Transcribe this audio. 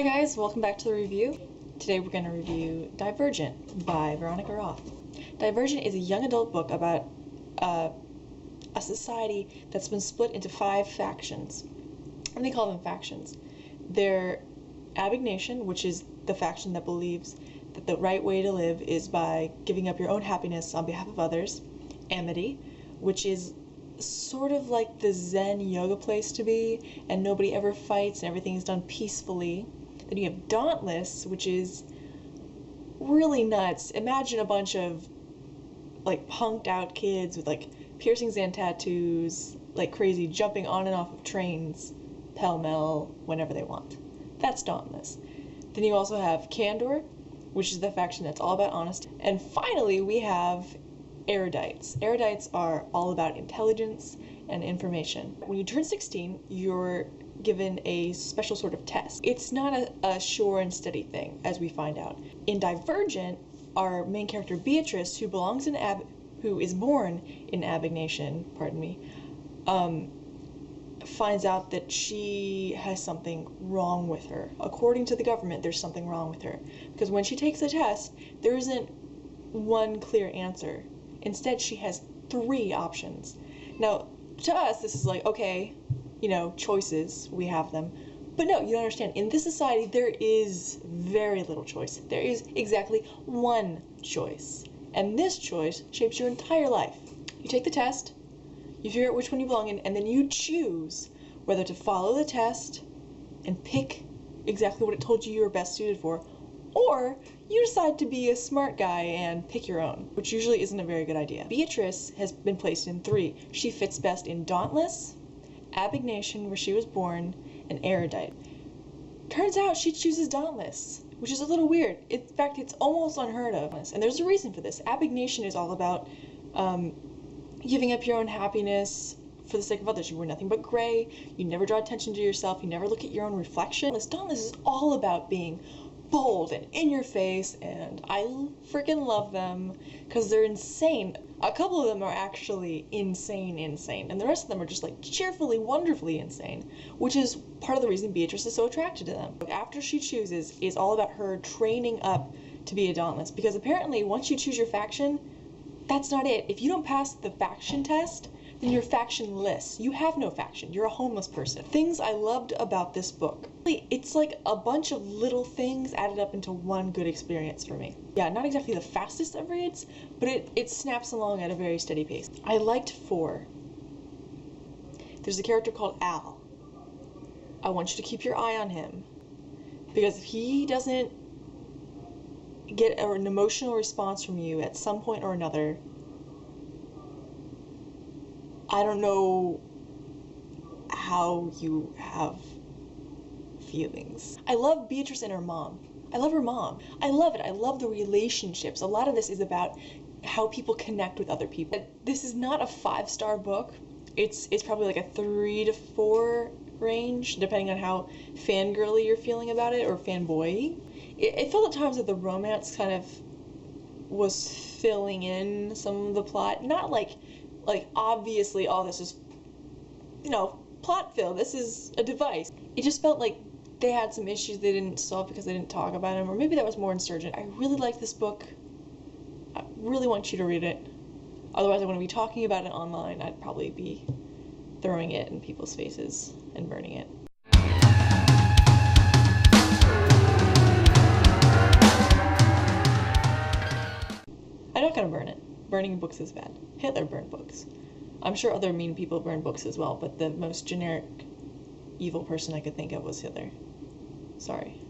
Hi guys, welcome back to the review. Today we're going to review Divergent by Veronica Roth. Divergent is a young adult book about a society that's been split into 5 factions. And they call them factions. They're Abnegation, which is the faction that believes that the right way to live is by giving up your own happiness on behalf of others. Amity, which is sort of like the Zen yoga place to be, and nobody ever fights and everything is done peacefully. Then you have Dauntless, which is really nuts. Imagine a bunch of like punked out kids with like piercings and tattoos, like crazy, jumping on and off of trains pell-mell whenever they want. That's Dauntless. Then you also have Candor, which is the faction that's all about honesty. And finally we have Erudites. Erudites are all about intelligence and information. When you turn 16, you're given a special sort of test. It's not a sure and steady thing, as we find out. In Divergent, our main character Beatrice, who is born in Abnegation, finds out that she has something wrong with her. According to the government, there's something wrong with her. Because when she takes the test, there isn't one clear answer. Instead, she has 3 options. Now, to us, this is like, okay, you know, choices, we have them. But no, you don't understand. In this society, there is very little choice. There is exactly one choice. And this choice shapes your entire life. You take the test, you figure out which one you belong in, and then you choose whether to follow the test and pick exactly what it told you were best suited for, or you decide to be a smart guy and pick your own, which usually isn't a very good idea. Beatrice has been placed in 3. She fits best in Dauntless, Abnegation, where she was born, and Erudite. Turns out she chooses Dauntless, which is a little weird. In fact, it's almost unheard of. And there's a reason for this. Abnegation is all about giving up your own happiness for the sake of others. You wear nothing but gray, you never draw attention to yourself, you never look at your own reflection. Dauntless is all about being bold and in your face, and I freaking love them because they're insane. A couple of them are actually insane, and the rest of them are just like cheerfully, wonderfully insane, which is part of the reason Beatrice is so attracted to them. After she chooses is all about her training up to be a Dauntless, because apparently once you choose your faction, that's not it. If you don't pass the faction test, then you're factionless. You have no faction. You're a homeless person. Things I loved about this book. It's like a bunch of little things added up into one good experience for me. Yeah, not exactly the fastest of reads, but it snaps along at a very steady pace. I liked 4. There's a character called Al. I want you to keep your eye on him, because if he doesn't get an emotional response from you at some point or another, I don't know how you have feelings. I love Beatrice and her mom. I love her mom. I love it. I love the relationships. A lot of this is about how people connect with other people. This is not a 5-star book. It's probably like a 3 to 4 range, depending on how fangirly you're feeling about it, or fanboy. It felt at times that the romance kind of was filling in some of the plot. Not like obviously all this is, you know, plot fill. This is a device. It just felt like they had some issues they didn't solve because they didn't talk about them, or maybe that was more insurgent. I really like this book. I really want you to read it. Otherwise, I wouldn't be talking about it online. I'd probably be throwing it in people's faces and burning it. I'm not gonna burn it. Burning books is bad. Hitler burned books. I'm sure other mean people burn books as well, but the most generic evil person I could think of was Hitler. Sorry.